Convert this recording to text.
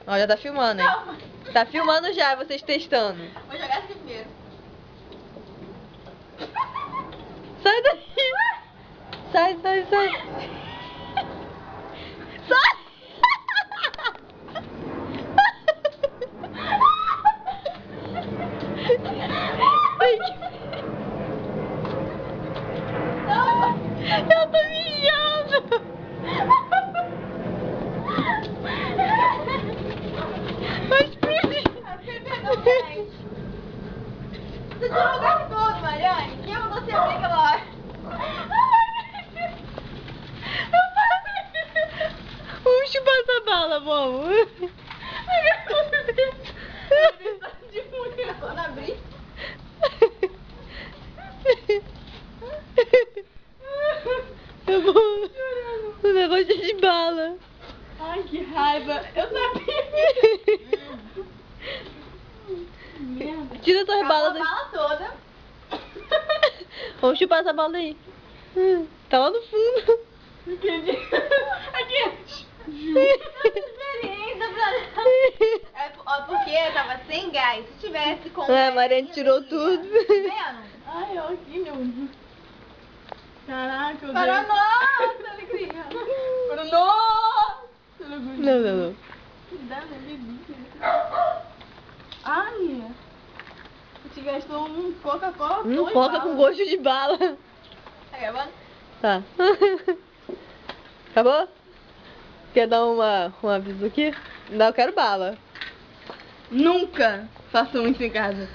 Ó, já tá filmando, hein? Calma. Tá filmando já, vocês testando. Vou jogar esse aqui primeiro. Sai daí! Sai, sai, sai! Sai! Eu tô mijando! Vai explodir! Você tirou o lugar todo, Mariane. Que eu não sei abrir aquela hora. Vamos chupar essa bala, vamos! De mulher, só não abrir. Eu vou... O negócio é de bala. Ai, que raiva. Eu sabia. Merda. Tira suas balas Acabou a daí. bala toda. Vamos chupar essa bala aí. Tá lá no fundo. Aqui. Experiência pra... É porque tava sem gás. Se tivesse com... A Mariane tirou tudo. Tá vendo? Ai, ó, aqui, meu Deus. Caraca, eu Para dei... nossa alegria. Para nossa! Não, não, não. Que dano, delícia. Ai, você gastou um Coca-Cola. Não dois foca balas. com gosto de bala. Tá gravando? Tá. Acabou? Quer dar um aviso aqui? Não, eu quero bala. Nunca façam isso em casa.